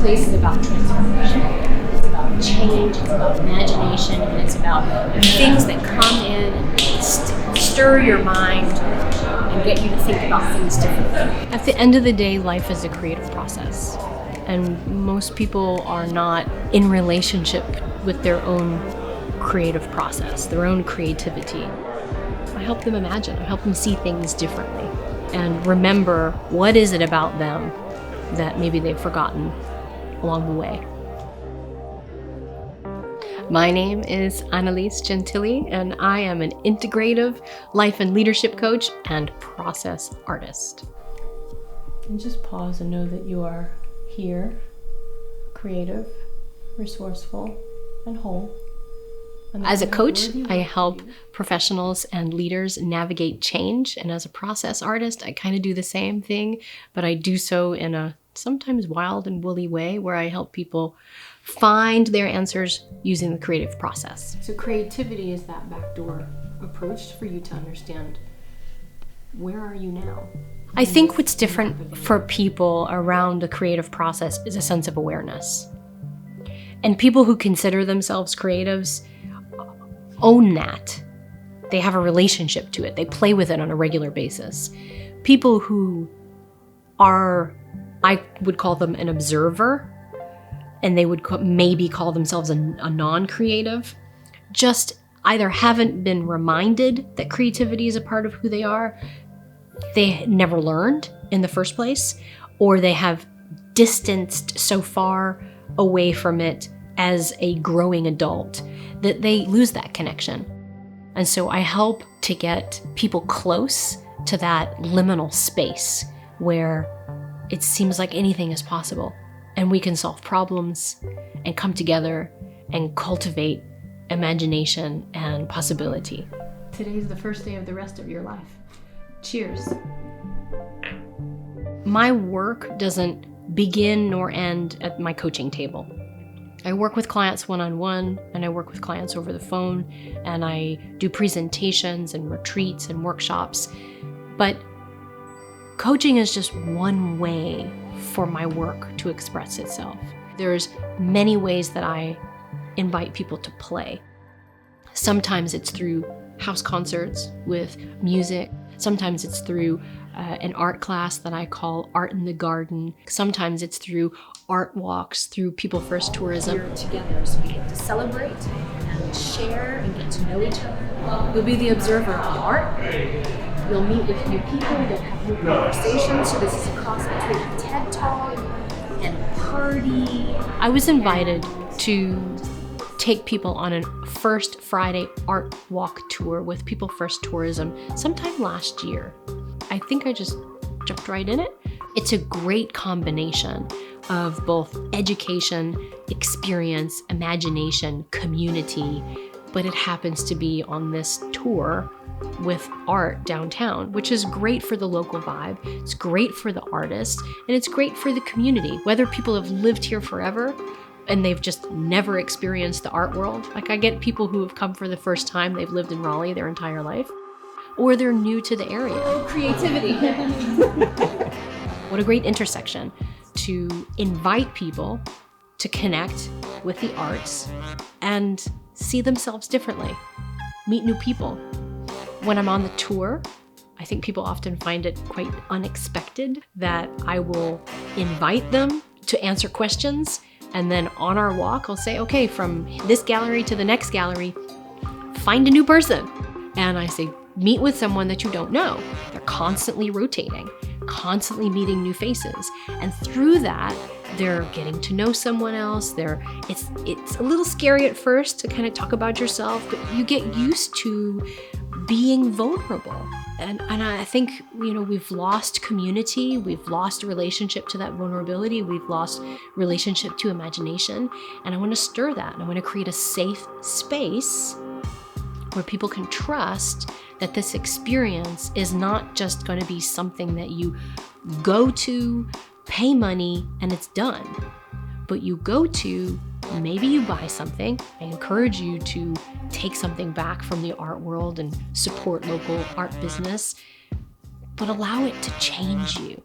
place is about transformation. It's about change, it's about imagination, and it's about things that come in and stir your mind and get you to think about things differently. At the end of the day, life is a creative process. And most people are not in relationship with their own creative process, their own creativity. I help them imagine, I help them see things differently and remember what is it about them that maybe they've forgotten along the way. My name is Annelies Gentile, and I am an integrative life and leadership coach and process artist. And just pause and know that you are here, creative, resourceful, and whole. As a coach, I help professionals and leaders navigate change, and as a process artist, I kind of do the same thing, but I do so in a sometimes wild and woolly way where I help people find their answers using the creative process. So creativity is that backdoor approach for you to understand, where are you now? I think what's different for people around the creative process is a sense of awareness. And people who consider themselves creatives own that. They have a relationship to it. They play with it on a regular basis. People who are, I would call them an observer, and they would maybe call themselves a non-creative, just either haven't been reminded that creativity is a part of who they are, they never learned in the first place, or they have distanced so far away from it as a growing adult that they lose that connection. And so I help to get people close to that liminal space where it seems like anything is possible and we can solve problems and come together and cultivate imagination and possibility. Today is the first day of the rest of your life. Cheers. My work doesn't begin nor end at my coaching table. I work with clients one-on-one, and I work with clients over the phone, and I do presentations and retreats and workshops. But coaching is just one way for my work to express itself. There's many ways that I invite people to play. Sometimes it's through house concerts with music. Sometimes it's through an art class that I call Art in the Garden. Sometimes it's through art walks, through People-FirstTourism. We're together so we get to celebrate and share and get to know each other. You'll be the observer of the art. You'll meet with new people, you'll have new conversations. So this is a cross between a TED Talk and a party. I was invited to take people on a First Friday Art Walk tour with People-FirstTourism sometime last year. I think I just jumped right in it. It's a great combination of both education, experience, imagination, community, but it happens to be on this tour with art downtown, which is great for the local vibe, it's great for the artist, and it's great for the community. Whether people have lived here forever and they've just never experienced the art world. Like I get people who have come for the first time, they've lived in Raleigh their entire life, or they're new to the area. Creativity. What a great intersection to invite people to connect with the arts and see themselves differently, meet new people. When I'm on the tour, I think people often find it quite unexpected that I will invite them to answer questions, and then on our walk, I'll say, okay, from this gallery to the next gallery, find a new person. And I say, meet with someone that you don't know. They're constantly rotating, constantly meeting new faces. And through that, they're getting to know someone else. It's a little scary at first to kind of talk about yourself, but you get used to being vulnerable. And I think, we've lost community, we've lost a relationship to that vulnerability, we've lost relationship to imagination. And I want to stir that. And I want to create a safe space where people can trust that this experience is not just going to be something that you go to, pay money, and it's done. But you go to, maybe you buy something. I encourage you to take something back from the art world and support local art business, but allow it to change you.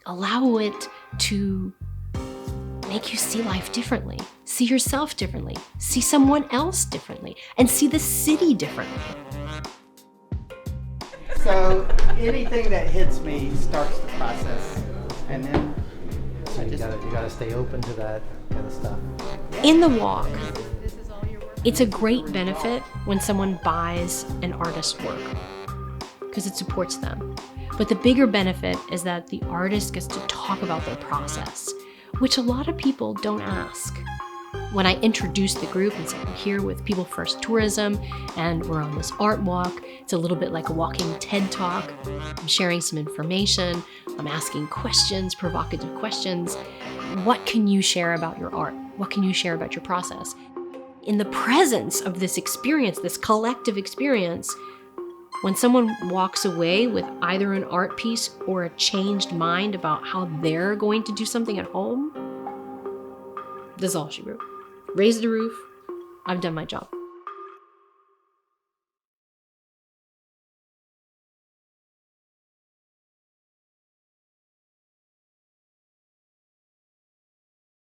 Allow it to make you see life differently, see yourself differently, see someone else differently, and see the city differently. So anything that hits me starts the process, and then So you gotta stay open to that kind of stuff. In the walk, it's a great benefit when someone buys an artist's work because it supports them. But the bigger benefit is that the artist gets to talk about their process, which a lot of people don't ask. When I introduce the group and say, we're here with People-FirstTourism and we're on this art walk, it's a little bit like a walking TED Talk. I'm sharing some information, I'm asking questions, provocative questions. What can you share about your art? What can you share about your process? In the presence of this experience, this collective experience, when someone walks away with either an art piece or a changed mind about how they're going to do something at home, that's all she wrote. Raise the roof, I've done my job.